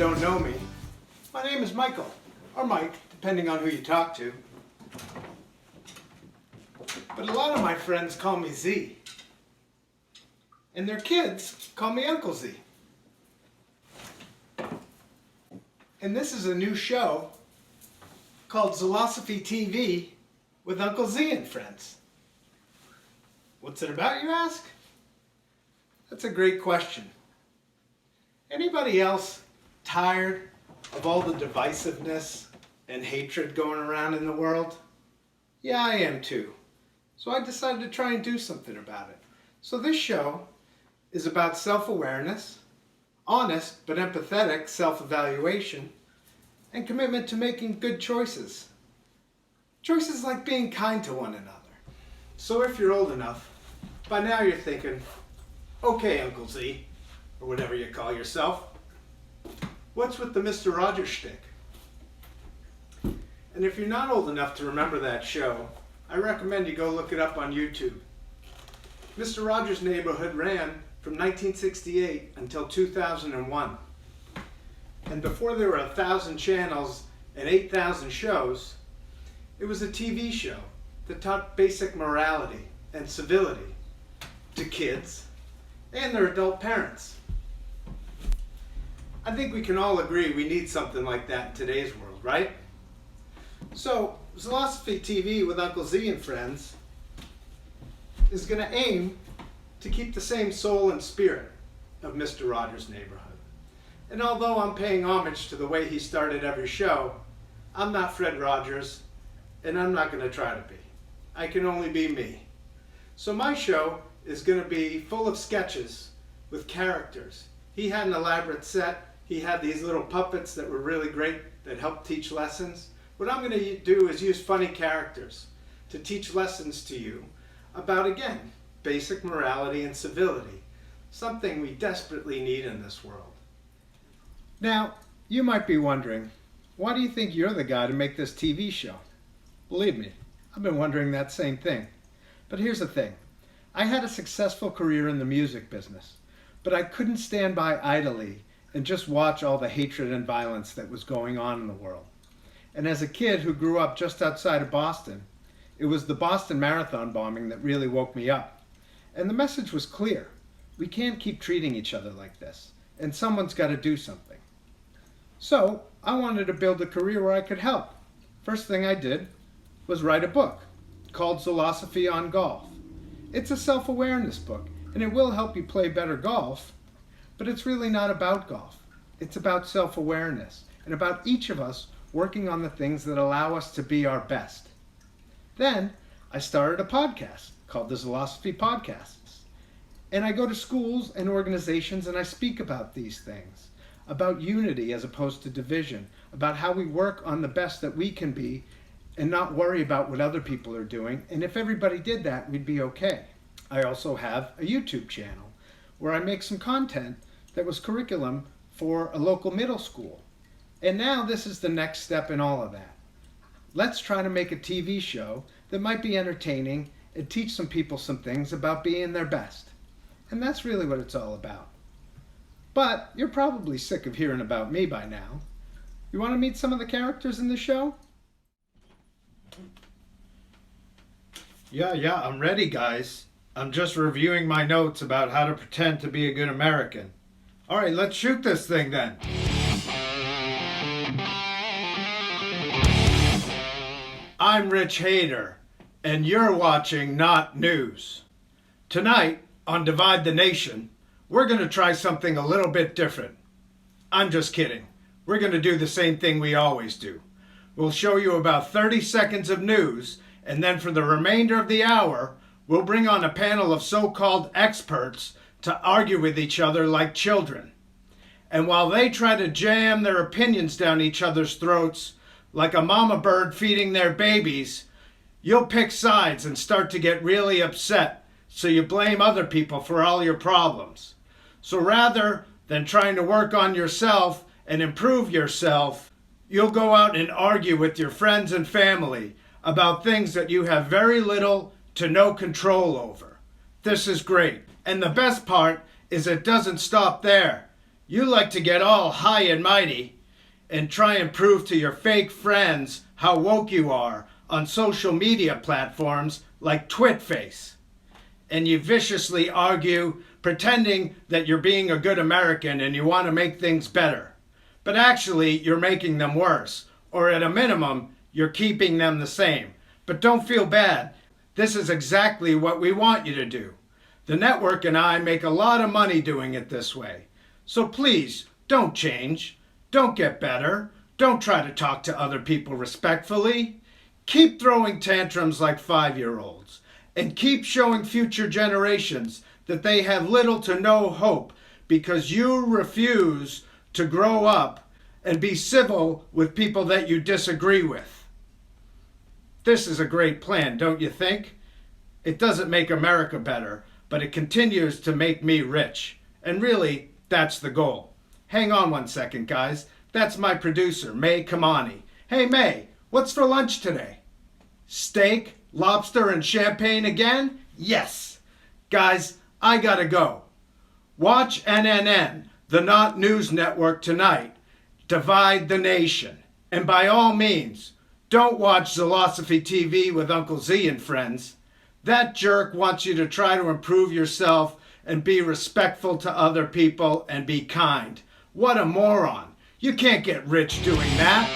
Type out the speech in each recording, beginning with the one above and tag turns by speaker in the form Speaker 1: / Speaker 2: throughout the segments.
Speaker 1: don't know me, my name is Michael, or Mike, depending on who you talk to. But a lot of my friends call me Z. And their kids call me Uncle Z. And this is a new show called Zilosophy TV with Uncle Z and friends. What's it about, you ask? That's a great question. Anybody else tired of all the divisiveness and hatred going around in the world? Yeah, I am too. So I decided to try and do something about it. So this show is about self-awareness, honest but empathetic self-evaluation, and commitment to making good choices. Choices like being kind to one another. So if you're old enough, by now you're thinking, okay, Uncle Z, or whatever you call yourself, what's with the Mr. Rogers shtick? And if you're not old enough to remember that show, I recommend you go look it up on YouTube. Mr. Rogers' Neighborhood ran from 1968 until 2001. And before there were 1,000 channels and 8,000 shows, it was a TV show that taught basic morality and civility to kids and their adult parents. I think we can all agree we need something like that in today's world, right? So, Zilosophy TV with Uncle Z and friends is going to aim to keep the same soul and spirit of Mr. Rogers' Neighborhood. And although I'm paying homage to the way he started every show, I'm not Fred Rogers, and I'm not going to try to be. I can only be me. So my show is going to be full of sketches with characters. He had an elaborate set. He had these little puppets that were really great that helped teach lessons. What I'm going to do is use funny characters to teach lessons to you about, again, basic morality and civility, something we desperately need in this world. Now, you might be wondering, why do you think you're the guy to make this TV show? Believe me, I've been wondering that same thing. But here's the thing. I had a successful career in the music business, but I couldn't stand by idly and just watch all the hatred and violence that was going on in the world. And as a kid who grew up just outside of Boston, it was the Boston Marathon bombing that really woke me up. And the message was clear. We can't keep treating each other like this, and someone's got to do something. So I wanted to build a career where I could help. First thing I did was write a book called Zilosophy on Golf. It's a self-awareness book, and it will help you play better golf, but it's really not about golf. It's about self-awareness and about each of us working on the things that allow us to be our best. Then I started a podcast called the Zilosophy Podcasts. And I go to schools and organizations and I speak about these things, about unity as opposed to division, about how we work on the best that we can be and not worry about what other people are doing. And if everybody did that, we'd be okay. I also have a YouTube channel where I make some content that was curriculum for a local middle school. And now this is the next step in all of that. Let's try to make a TV show that might be entertaining and teach some people some things about being their best. And that's really what it's all about. But you're probably sick of hearing about me by now. You want to meet some of the characters in the show? Yeah, I'm ready, guys. I'm just reviewing my notes about how to pretend to be a good American. All right, let's shoot this thing then. I'm Rich Hader, and you're watching Not News. Tonight, on Divide the Nation, we're going to try something a little bit different. I'm just kidding. We're going to do the same thing we always do. We'll show you about 30 seconds of news, and then for the remainder of the hour, we'll bring on a panel of so-called experts to argue with each other like children. And while they try to jam their opinions down each other's throats, like a mama bird feeding their babies, you'll pick sides and start to get really upset, so you blame other people for all your problems. So rather than trying to work on yourself and improve yourself, you'll go out and argue with your friends and family about things that you have very little to no control over. This is great. And the best part is it doesn't stop there. You like to get all high and mighty and try and prove to your fake friends how woke you are on social media platforms like Twitface. And you viciously argue, pretending that you're being a good American and you want to make things better. But actually, you're making them worse. Or at a minimum, you're keeping them the same. But don't feel bad. This is exactly what we want you to do. The network and I make a lot of money doing it this way. So please, don't change. Don't get better. Don't try to talk to other people respectfully. Keep throwing tantrums like 5-year-olds. And keep showing future generations that they have little to no hope because you refuse to grow up and be civil with people that you disagree with. This is a great plan, don't you think? It doesn't make America better, but it continues to make me rich. And really, that's the goal. Hang on one second, guys. That's my producer, May Kamani. Hey, May, what's for lunch today? Steak, lobster, and champagne again? Yes. Guys, I gotta go. Watch NNN, the Not News Network, tonight. Divide the nation. And by all means, don't watch Zilosophy TV with Uncle Z and friends. That jerk wants you to try to improve yourself and be respectful to other people and be kind. What a moron. You can't get rich doing that.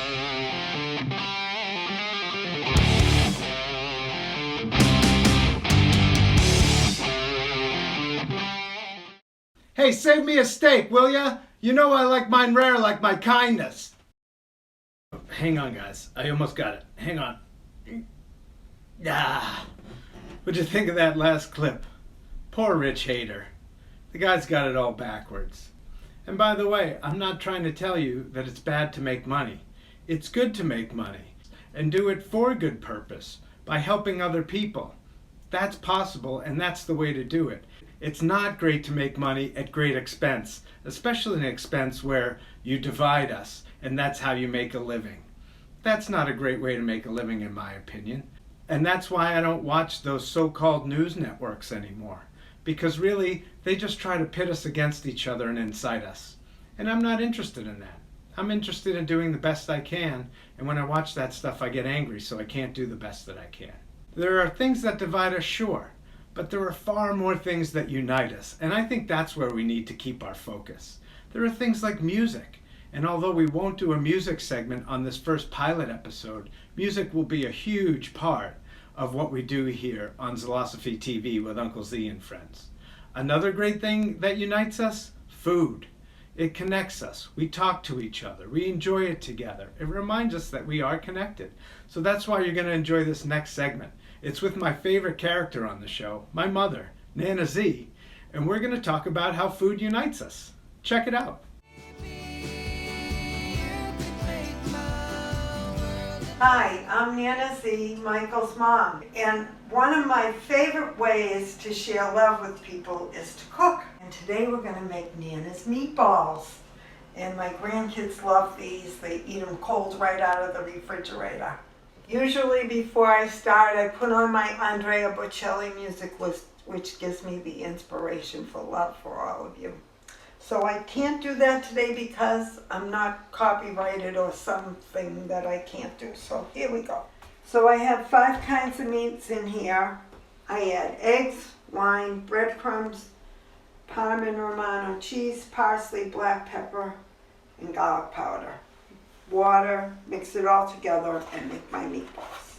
Speaker 1: Hey, save me a steak, will ya? You know I like mine rare like my kindness. Hang on, guys. I almost got it. Hang on. Ah. What'd you think of that last clip? Poor Rich Hater. The guy's got it all backwards. And by the way, I'm not trying to tell you that it's bad to make money. It's good to make money and do it for a good purpose by helping other people. That's possible, and that's the way to do it. It's not great to make money at great expense, especially an expense where you divide us, and that's how you make a living. That's not a great way to make a living, in my opinion. And that's why I don't watch those so-called news networks anymore. Because really, they just try to pit us against each other and incite us. And I'm not interested in that. I'm interested in doing the best I can, and when I watch that stuff, I get angry, so I can't do the best that I can. There are things that divide us, sure, but there are far more things that unite us, and I think that's where we need to keep our focus. There are things like music, and although we won't do a music segment on this first pilot episode, music will be a huge part of what we do here on Zilosophy TV with Uncle Z and friends. Another great thing that unites us? Food. It connects us. We talk to each other. We enjoy it together. It reminds us that we are connected. So that's why you're going to enjoy this next segment. It's with my favorite character on the show, my mother, Nana Z, and we're going to talk about how food unites us. Check it out.
Speaker 2: Hi, I'm Nana Z, Michael's mom, and one of my favorite ways to share love with people is to cook. And today we're going to make Nana's meatballs. And my grandkids love these. They eat them cold right out of the refrigerator. Usually before I start, I put on my Andrea Bocelli music list, which gives me the inspiration for love for all of you. So I can't do that today because I'm not copyrighted or something that I can't do. So here we go. So I have 5 kinds of meats in here. I add eggs, wine, breadcrumbs, Parmesan Romano cheese, parsley, black pepper, and garlic powder. Water, mix it all together and make my meatballs.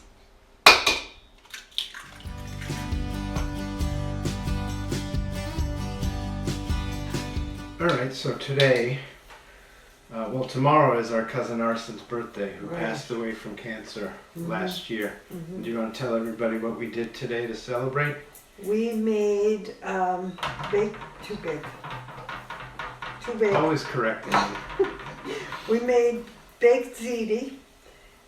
Speaker 1: Alright, so today, tomorrow is our cousin Arson's birthday, who
Speaker 2: Right.
Speaker 1: passed away from cancer last year. Do you want to tell everybody what we did today to celebrate?
Speaker 2: We made too big.
Speaker 1: Always correcting me.
Speaker 2: We made baked ziti,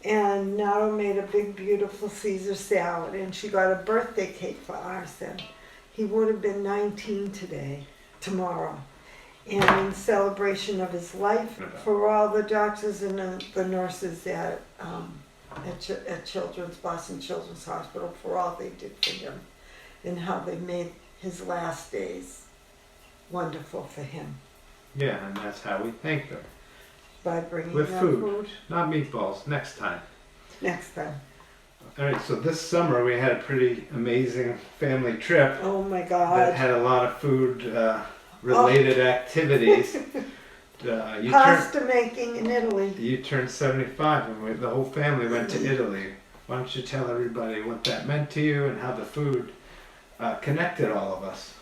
Speaker 2: and Nara made a big, beautiful Caesar salad, and she got a birthday cake for Arson. He would have been 19 tomorrow. And in celebration of his life, for all the doctors and the nurses at Boston Children's Hospital, for all they did for him, and how they made his last days wonderful for him.
Speaker 1: Yeah, and that's how we thank them.
Speaker 2: By bringing
Speaker 1: With
Speaker 2: them
Speaker 1: food. Not meatballs, next time.
Speaker 2: Next time.
Speaker 1: All right, so this summer we had a pretty amazing family trip
Speaker 2: Oh my
Speaker 1: that
Speaker 2: God.
Speaker 1: had a lot of food related activities.
Speaker 2: Pasta making in Italy.
Speaker 1: You turned 75 and the whole family went to Italy. Why don't you tell everybody what that meant to you and how the food connected all of us?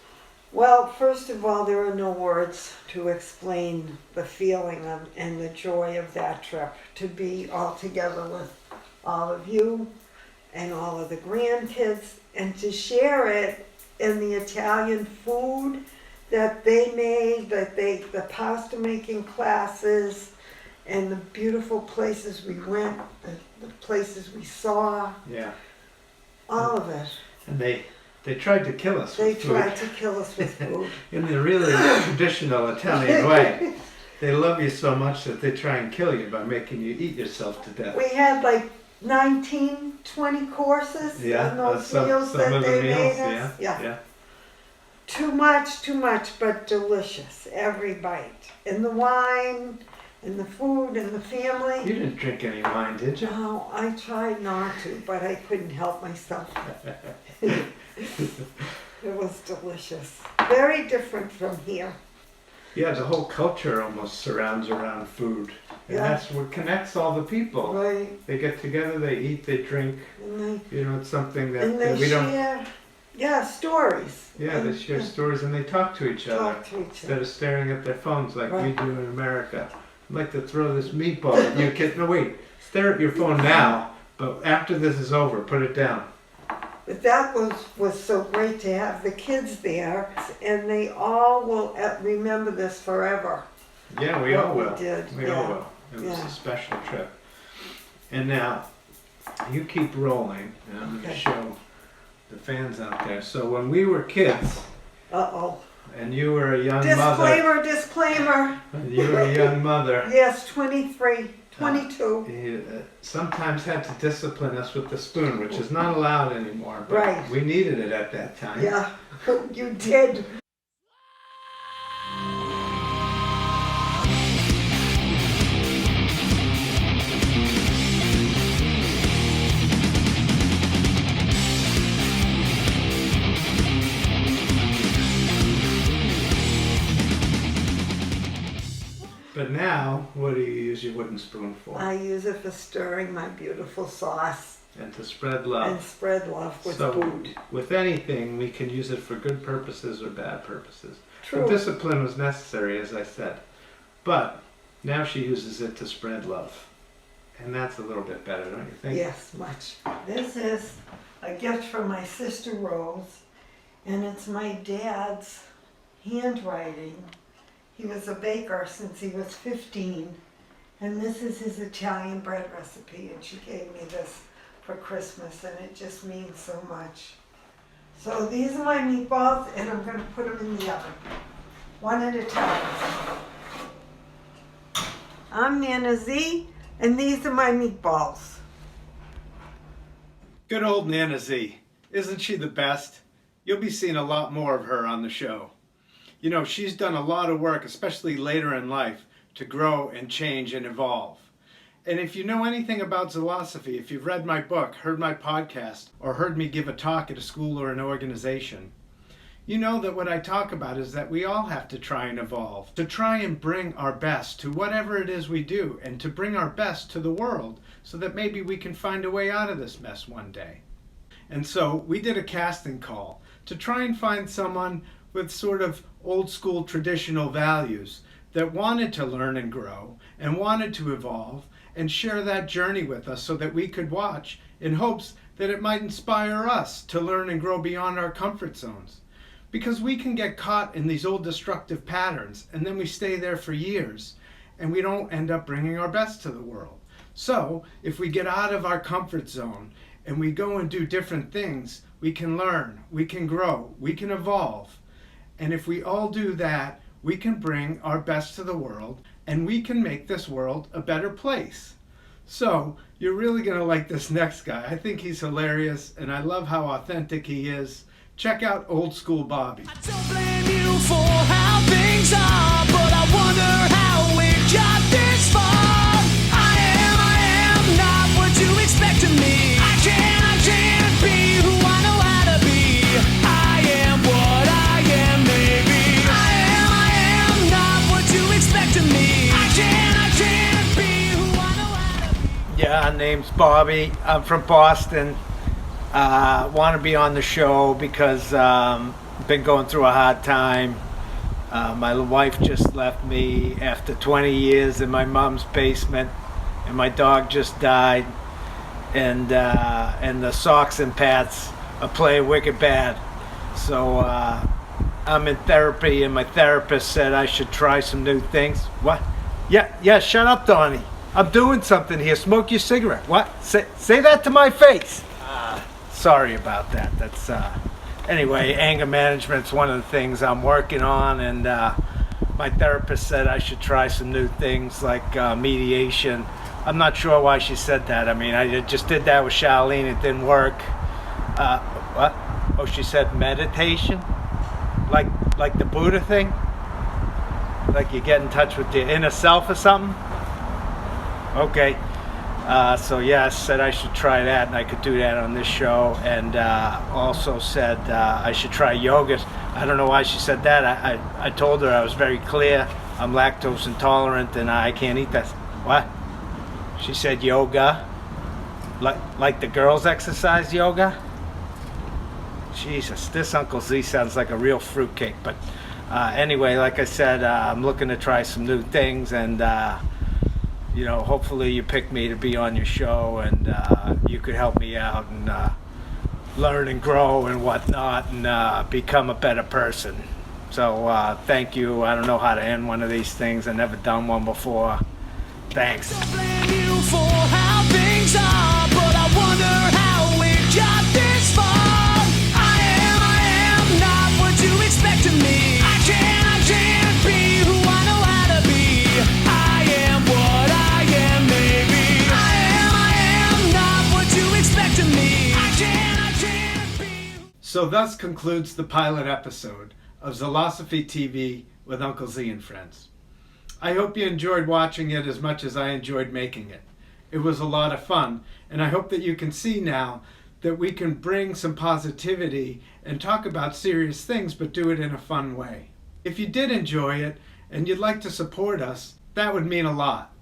Speaker 2: Well, first of all, there are no words to explain the feeling of, and the joy of that trip. To be all together with all of you and all of the grandkids, and to share it in the Italian food that they made, the pasta making classes, and the beautiful places we went, the places we saw.
Speaker 1: Yeah.
Speaker 2: All of it.
Speaker 1: And they tried to kill us
Speaker 2: They
Speaker 1: with food.
Speaker 2: tried to kill us with food.
Speaker 1: In the really traditional Italian way. They love you so much that they try and kill you by making you eat yourself to death.
Speaker 2: We had like 19, 20 courses in those meals
Speaker 1: some
Speaker 2: that
Speaker 1: of the
Speaker 2: they
Speaker 1: meals,
Speaker 2: made us.
Speaker 1: yeah.
Speaker 2: Too much, but delicious. Every bite. And the wine, and the food, and the family.
Speaker 1: You didn't drink any wine, did you?
Speaker 2: No, I tried not to, but I couldn't help myself. It was delicious. Very different from here.
Speaker 1: Yeah, the whole culture almost surrounds around food. And that's what connects all the people.
Speaker 2: Right.
Speaker 1: They get together, they eat, they drink.
Speaker 2: And
Speaker 1: It's something that
Speaker 2: they
Speaker 1: we don't...
Speaker 2: share, stories.
Speaker 1: Yeah, they share stories and they talk to each other. Instead of staring at their phones like we do in America. I'd like to throw this meatball at you, kid. No, wait. Stare at your phone now, but after this is over, put it down.
Speaker 2: But that was so great to have the kids there, and they all will remember this forever.
Speaker 1: Yeah, we all will.
Speaker 2: We
Speaker 1: all will. It was a special trip. And now, you keep rolling, and I'm going to show the fans out there. So when we were kids, and you were a young mother.
Speaker 2: Disclaimer.
Speaker 1: You were a young mother.
Speaker 2: Yes, 23, 22.
Speaker 1: You sometimes had to discipline us with the spoon, which is not allowed anymore. But we needed it at that time.
Speaker 2: Yeah, you did.
Speaker 1: But now, what do you use your wooden spoon for?
Speaker 2: I use it for stirring my beautiful sauce.
Speaker 1: And to spread love.
Speaker 2: And spread love with food.
Speaker 1: With anything, we can use it for good purposes or bad purposes.
Speaker 2: True.
Speaker 1: The discipline was necessary, as I said. But now she uses it to spread love. And that's a little bit better, don't you think?
Speaker 2: Yes, much. This is a gift from my sister Rose, and it's my dad's handwriting. He was a baker since he was 15, and this is his Italian bread recipe, and she gave me this for Christmas, and it just means so much. So these are my meatballs, and I'm going to put them in the oven, one at a time. I'm Nana Z, and these are my meatballs.
Speaker 1: Good old Nana Z. Isn't she the best? You'll be seeing a lot more of her on the show. You know, she's done a lot of work, especially later in life, to grow and change and evolve. And if you know anything about Zilosophy, if you've read my book, heard my podcast, or heard me give a talk at a school or an organization, you know that what I talk about is that we all have to try and evolve, to try and bring our best to whatever it is we do, and to bring our best to the world so that maybe we can find a way out of this mess one day. And so we did a casting call to try and find someone with sort of old school traditional values that wanted to learn and grow and wanted to evolve and share that journey with us so that we could watch in hopes that it might inspire us to learn and grow beyond our comfort zones. Because we can get caught in these old destructive patterns and then we stay there for years and we don't end up bringing our best to the world. So if we get out of our comfort zone and we go and do different things, we can learn, we can grow, we can evolve. And if we all do that, we can bring our best to the world and we can make this world a better place. So you're really going to like this next guy. I think he's hilarious and I love how authentic he is. Check out Old School Bobby.
Speaker 3: I don't blame you for how things are, but I want
Speaker 1: name's Bobby. I'm from Boston. Want to be on the show because been going through a hard time. My wife just left me after 20 years in my mom's basement, and my dog just died. And the socks and Pats are playing wicked bad. So I'm in therapy, and my therapist said I should try some new things. What? Yeah, shut up, Donnie. I'm doing something here. Smoke your cigarette. What? Say that to my face. Sorry about that. That's anyway, anger management's one of the things I'm working on, and my therapist said I should try some new things like mediation. I'm not sure why she said that. I mean, I just did that with Charlene. It didn't work. What? Oh, she said meditation? Like the Buddha thing? Like you get in touch with your inner self or something? Okay. So yeah, I said I should try that, and I could do that on this show. And also said I should try yoga. I don't know why she said that. I told her I was very clear. I'm lactose intolerant, and I can't eat that. What? She said yoga. Like the girls exercise yoga? Jesus, this Uncle Z sounds like a real fruitcake. But anyway, like I said, I'm looking to try some new things, and hopefully you pick me to be on your show, and you could help me out and learn and grow and whatnot, and become a better person. So thank you. I don't know how to end one of these things. I've never done one before. Thanks.
Speaker 3: I blame you for how things are, but I wonder how we got this far. I am not what you expect of me. I can't be who I know how to be. I am what I am, maybe. I am not what you expect of me. I can't be.
Speaker 1: So thus concludes the pilot episode of Zilosophy TV with Uncle Z and friends. I hope you enjoyed watching it as much as I enjoyed making it. It was a lot of fun, and I hope that you can see now that we can bring some positivity and talk about serious things, but do it in a fun way. If you did enjoy it and you'd like to support us, that would mean a lot.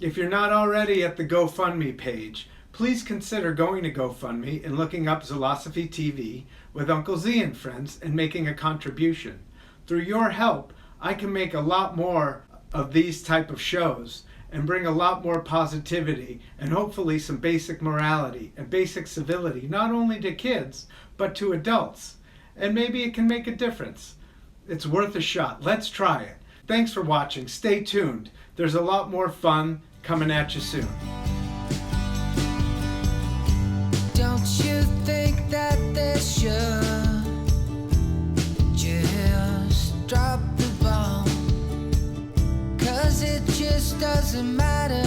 Speaker 1: If you're not already at the GoFundMe page, please consider going to GoFundMe and looking up Zilosophy TV with Uncle Z and friends and making a contribution. Through your help, I can make a lot more of these type of shows and bring a lot more positivity and hopefully some basic morality and basic civility, not only to kids, but to adults. And maybe it can make a difference. It's worth a shot. Let's try it. Thanks for watching. Stay tuned. There's a lot more fun coming at you soon.
Speaker 3: Don't you think that they should just drop the ball? 'Cause it just doesn't matter